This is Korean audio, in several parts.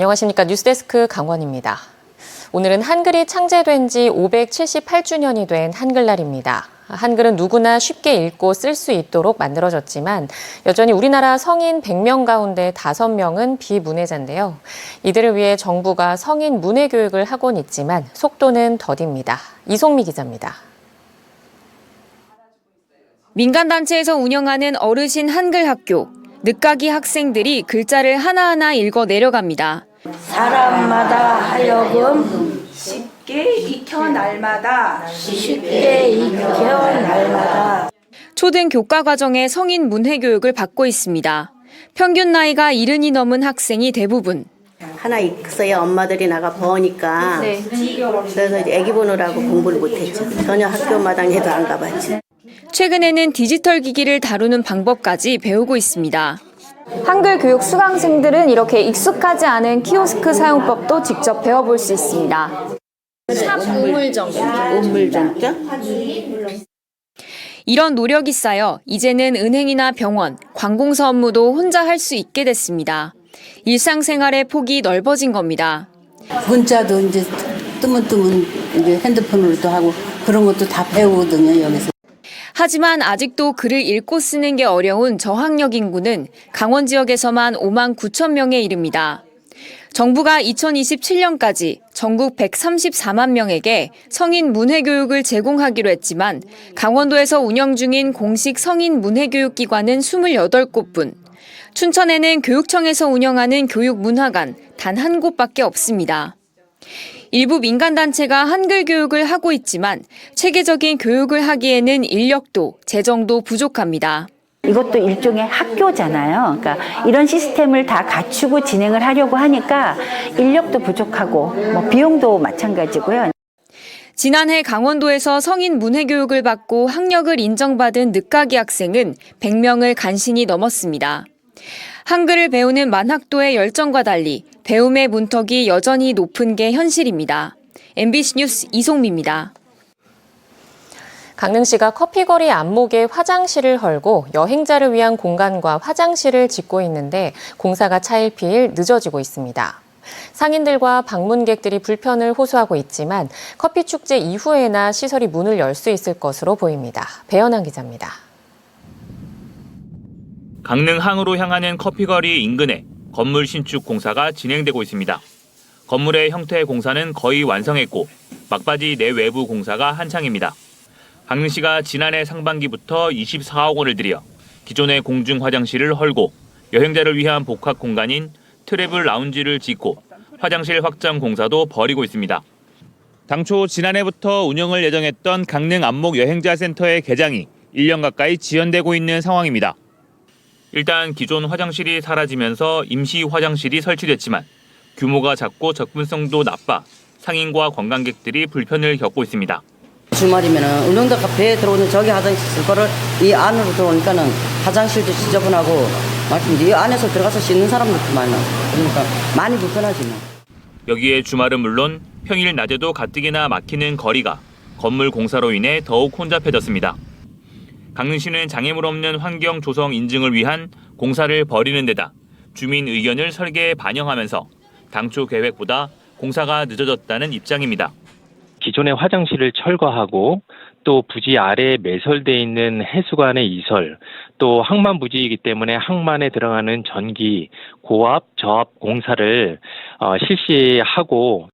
안녕하십니까. 뉴스데스크 강원입니다. 오늘은 한글이 창제된 지 578주년이 된 한글날입니다. 한글은 누구나 쉽게 읽고 쓸 수 있도록 만들어졌지만 여전히 우리나라 성인 100명 가운데 5명은 비문해자인데요. 이들을 위해 정부가 성인 문해 교육을 하곤 있지만 속도는 더딥니다. 이송미 기자입니다. 민간단체에서 운영하는 어르신 한글 학교. 늦가기 학생들이 글자를 하나하나 읽어 내려갑니다. 사람마다 하여금 쉽게 익혀 날마다 초등 교과 과정에 성인 문해 교육을 받고 있습니다. 평균 나이가 70이 넘은 학생이 대부분. 하나 있어야 엄마들이 나가 보니까 그래서 이제 애기 보느라고 공부를 못했죠. 전혀 학교 마당에도 안 가봤죠. 최근에는 디지털 기기를 다루는 방법까지 배우고 있습니다. 한글 교육 수강생들은 이렇게 익숙하지 않은 키오스크 사용법도 직접 배워볼 수 있습니다. 우물정자? 이런 노력이 쌓여 이제는 은행이나 병원, 관공서 업무도 혼자 할 수 있게 됐습니다. 일상생활의 폭이 넓어진 겁니다. 문자도 이제 뜨문뜨문 이제 핸드폰으로도 하고 그런 것도 다 배우거든요, 여기서. 하지만 아직도 글을 읽고 쓰는 게 어려운 저학력 인구는 강원 지역에서만 5만 9천 명에 이릅니다. 정부가 2027년까지 전국 134만 명에게 성인 문해 교육을 제공하기로 했지만 강원도에서 운영 중인 공식 성인 문해 교육 기관은 28곳뿐. 춘천에는 교육청에서 운영하는 교육문화관 단 한 곳밖에 없습니다. 일부 민간단체가 한글 교육을 하고 있지만 체계적인 교육을 하기에는 인력도 재정도 부족합니다. 이것도 일종의 학교잖아요. 그러니까 이런 시스템을 다 갖추고 진행을 하려고 하니까 인력도 부족하고 비용도 마찬가지고요. 지난해 강원도에서 성인 문해 교육을 받고 학력을 인정받은 늦가기 학생은 100명을 간신히 넘었습니다. 한글을 배우는 만학도의 열정과 달리 배움의 문턱이 여전히 높은 게 현실입니다. MBC 뉴스 이송미입니다. 강릉시가 커피거리 안목에 화장실을 헐고 여행자를 위한 공간과 화장실을 짓고 있는데 공사가 차일피일 늦어지고 있습니다. 상인들과 방문객들이 불편을 호소하고 있지만 커피 축제 이후에나 시설이 문을 열 수 있을 것으로 보입니다. 배현환 기자입니다. 강릉 항으로 향하는 커피거리 인근에 건물 신축 공사가 진행되고 있습니다. 건물의 형태 공사는 거의 완성했고 막바지 내외부 공사가 한창입니다. 강릉시가 지난해 상반기부터 24억 원을 들여 기존의 공중 화장실을 헐고 여행자를 위한 복합 공간인 트래블 라운지를 짓고 화장실 확장 공사도 벌이고 있습니다. 당초 지난해부터 운영을 예정했던 강릉 안목 여행자 센터의 개장이 1년 가까이 지연되고 있는 상황입니다. 일단 기존 화장실이 사라지면서 임시 화장실이 설치됐지만 규모가 작고 접근성도 나빠 상인과 관광객들이 불편을 겪고 있습니다. 주말이면 운영자가 배에 들어오는 저기 화장실 쓸 거를 이 안으로 들어오니까는 화장실도 지저분하고 이 안에서 들어가서 씻는 사람들도 많아. 그러니까 많이 불편하지 뭐. 여기에 주말은 물론 평일 낮에도 가뜩이나 막히는 거리가 건물 공사로 인해 더욱 혼잡해졌습니다. 강릉시는 장애물 없는 환경 조성 인증을 위한 공사를 벌이는 데다 주민 의견을 설계에 반영하면서 당초 계획보다 공사가 늦어졌다는 입장입니다. 기존의 화장실을 철거하고 또 부지 아래에 매설되어 있는 해수관의 이설, 또 항만 부지이기 때문에 항만에 들어가는 전기, 고압, 저압 공사를 실시하고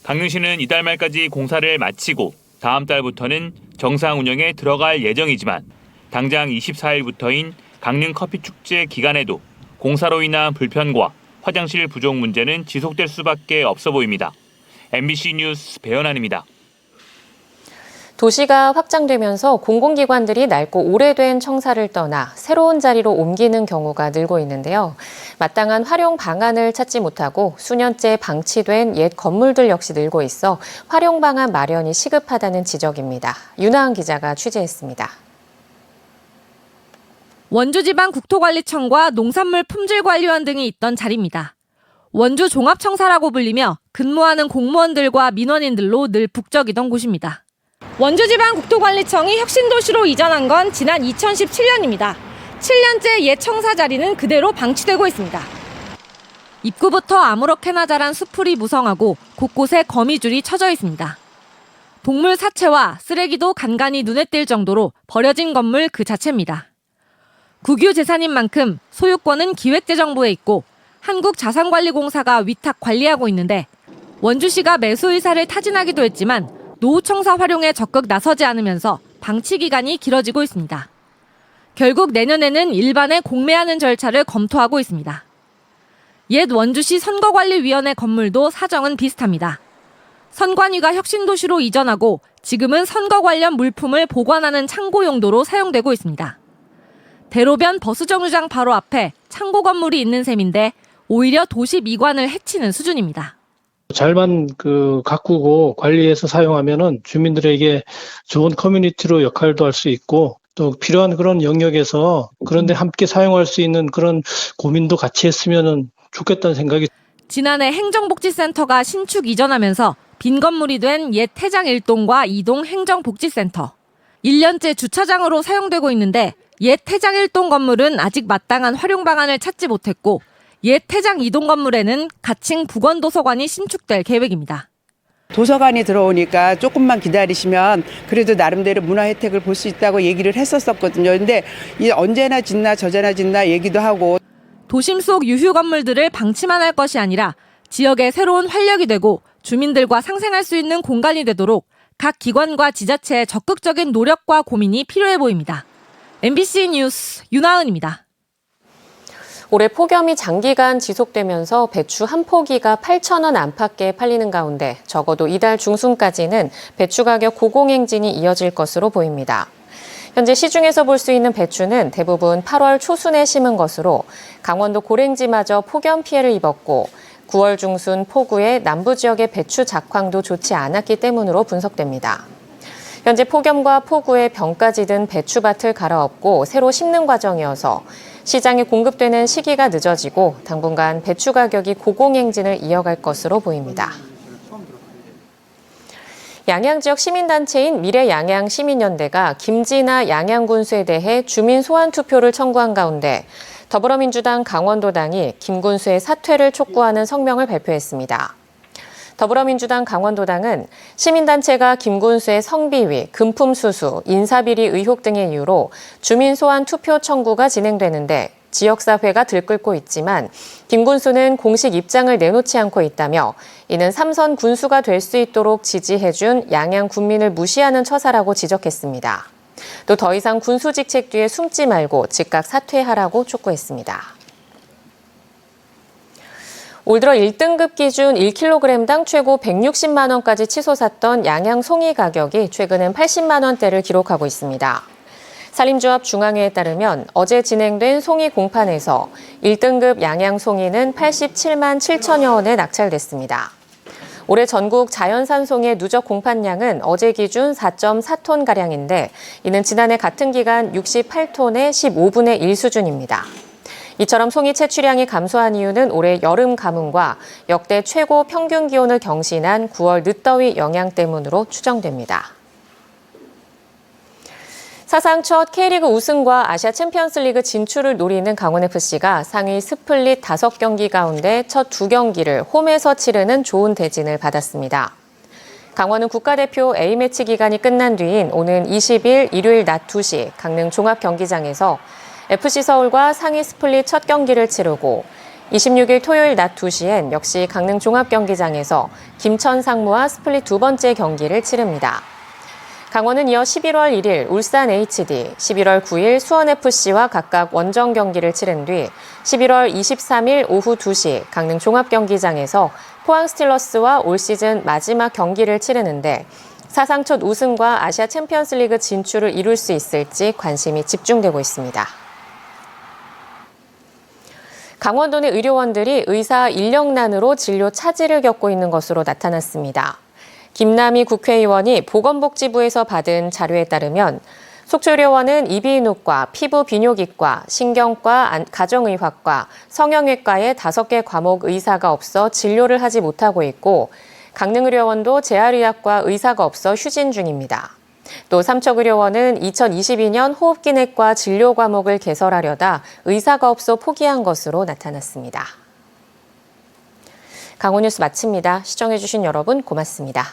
강릉시는 이달 말까지 공사를 마치고 다음 달부터는 정상 운영에 들어갈 예정이지만 당장 24일부터인 강릉 커피축제 기간에도 공사로 인한 불편과 화장실 부족 문제는 지속될 수밖에 없어 보입니다. MBC 뉴스 배현환입니다. 도시가 확장되면서 공공기관들이 낡고 오래된 청사를 떠나 새로운 자리로 옮기는 경우가 늘고 있는데요. 마땅한 활용 방안을 찾지 못하고 수년째 방치된 옛 건물들 역시 늘고 있어 활용 방안 마련이 시급하다는 지적입니다. 윤하은 기자가 취재했습니다. 원주지방국토관리청과 농산물 품질관리원 등이 있던 자리입니다. 원주 종합청사라고 불리며 근무하는 공무원들과 민원인들로 늘 북적이던 곳입니다. 원주지방국토관리청이 혁신도시로 이전한 건 지난 2017년입니다. 7년째 옛 청사 자리는 그대로 방치되고 있습니다. 입구부터 아무렇게나 자란 수풀이 무성하고 곳곳에 거미줄이 쳐져 있습니다. 동물 사체와 쓰레기도 간간히 눈에 띌 정도로 버려진 건물 그 자체입니다. 국유재산인 만큼 소유권은 기획재정부에 있고 한국자산관리공사가 위탁 관리하고 있는데 원주시가 매수 의사를 타진하기도 했지만 노후청사 활용에 적극 나서지 않으면서 방치 기간이 길어지고 있습니다. 결국 내년에는 일반에 공매하는 절차를 검토하고 있습니다. 옛 원주시 선거관리위원회 건물도 사정은 비슷합니다. 선관위가 혁신도시로 이전하고 지금은 선거 관련 물품을 보관하는 창고 용도로 사용되고 있습니다. 대로변 버스정류장 바로 앞에 창고 건물이 있는 셈인데 오히려 도시 미관을 해치는 수준입니다. 잘만 가꾸고 관리해서 사용하면은 주민들에게 좋은 커뮤니티로 역할도 할 수 있고 또 필요한 그런 영역에서 그런데 함께 사용할 수 있는 그런 고민도 같이 했으면은 좋겠다는 생각이. 지난해 행정복지센터가 신축 이전하면서 빈 건물이 된 옛 태장 1동과 2동 행정복지센터. 1년째 주차장으로 사용되고 있는데 옛 태장 1동 건물은 아직 마땅한 활용 방안을 찾지 못했고 옛 태장 2동 건물에는 가칭 북원도서관이 신축될 계획입니다. 도서관이 들어오니까 조금만 기다리시면 그래도 나름대로 문화 혜택을 볼 수 있다고 얘기를 했었거든요. 근데 언제나 짓나 저제나 짓나 얘기도 하고. 도심 속 유휴 건물들을 방치만 할 것이 아니라 지역의 새로운 활력이 되고 주민들과 상생할 수 있는 공간이 되도록 각 기관과 지자체의 적극적인 노력과 고민이 필요해 보입니다. MBC 뉴스 윤하은입니다. 올해 폭염이 장기간 지속되면서 배추 한 포기가 8,000원 안팎에 팔리는 가운데 적어도 이달 중순까지는 배추 가격 고공행진이 이어질 것으로 보입니다. 현재 시중에서 볼 수 있는 배추는 대부분 8월 초순에 심은 것으로 강원도 고랭지마저 폭염 피해를 입었고 9월 중순 폭우에 남부 지역의 배추 작황도 좋지 않았기 때문으로 분석됩니다. 현재 폭염과 폭우에 병까지 든 배추밭을 갈아엎고 새로 심는 과정이어서 시장에 공급되는 시기가 늦어지고 당분간 배추 가격이 고공행진을 이어갈 것으로 보입니다. 양양 지역 시민단체인 미래양양시민연대가 김진아 양양군수에 대해 주민 소환 투표를 청구한 가운데 더불어민주당 강원도당이 김 군수의 사퇴를 촉구하는 성명을 발표했습니다. 더불어민주당 강원도당은 시민단체가 김 군수의 성비위, 금품 수수, 인사비리 의혹 등의 이유로 주민 소환 투표 청구가 진행되는데 지역사회가 들끓고 있지만 김 군수는 공식 입장을 내놓지 않고 있다며 이는 3선 군수가 될 수 있도록 지지해준 양양 군민을 무시하는 처사라고 지적했습니다. 또 더 이상 군수 직책 뒤에 숨지 말고 즉각 사퇴하라고 촉구했습니다. 올 들어 1등급 기준 1kg당 최고 160만 원까지 치솟았던 양양 송이 가격이 최근엔 80만 원대를 기록하고 있습니다. 산림조합 중앙회에 따르면 어제 진행된 송이 공판에서 1등급 양양 송이는 87만 7천여 원에 낙찰됐습니다. 올해 전국 자연산 송이의 누적 공판량은 어제 기준 4.4톤가량인데 이는 지난해 같은 기간 68톤의 15분의 1 수준입니다. 이처럼 송이 채취량이 감소한 이유는 올해 여름 가뭄과 역대 최고 평균 기온을 경신한 9월 늦더위 영향 때문으로 추정됩니다. 사상 첫 K리그 우승과 아시아 챔피언스리그 진출을 노리는 강원FC가 상위 스플릿 5경기 가운데 첫 2경기를 홈에서 치르는 좋은 대진을 받았습니다. 강원은 국가대표 A매치 기간이 끝난 뒤인 오는 20일 일요일 낮 2시 강릉 종합경기장에서 FC서울과 상위 스플릿 첫 경기를 치르고 26일 토요일 낮 2시엔 역시 강릉 종합경기장에서 김천 상무와 스플릿 두 번째 경기를 치릅니다. 강원은 이어 11월 1일 울산 HD, 11월 9일 수원FC와 각각 원정 경기를 치른 뒤 11월 23일 오후 2시 강릉 종합경기장에서 포항 스틸러스와 올 시즌 마지막 경기를 치르는데 사상 첫 우승과 아시아 챔피언스리그 진출을 이룰 수 있을지 관심이 집중되고 있습니다. 강원도 내 의료원들이 의사 인력난으로 진료 차질을 겪고 있는 것으로 나타났습니다. 김남희 국회의원이 보건복지부에서 받은 자료에 따르면 속초의료원은 이비인후과, 피부비뇨기과, 신경과, 가정의학과, 성형외과에 5개 과목 의사가 없어 진료를 하지 못하고 있고 강릉의료원도 재활의학과 의사가 없어 휴진 중입니다. 또 삼척의료원은 2022년 호흡기내과 진료 과목을 개설하려다 의사가 없어 포기한 것으로 나타났습니다. 강원뉴스 마칩니다. 시청해주신 여러분 고맙습니다.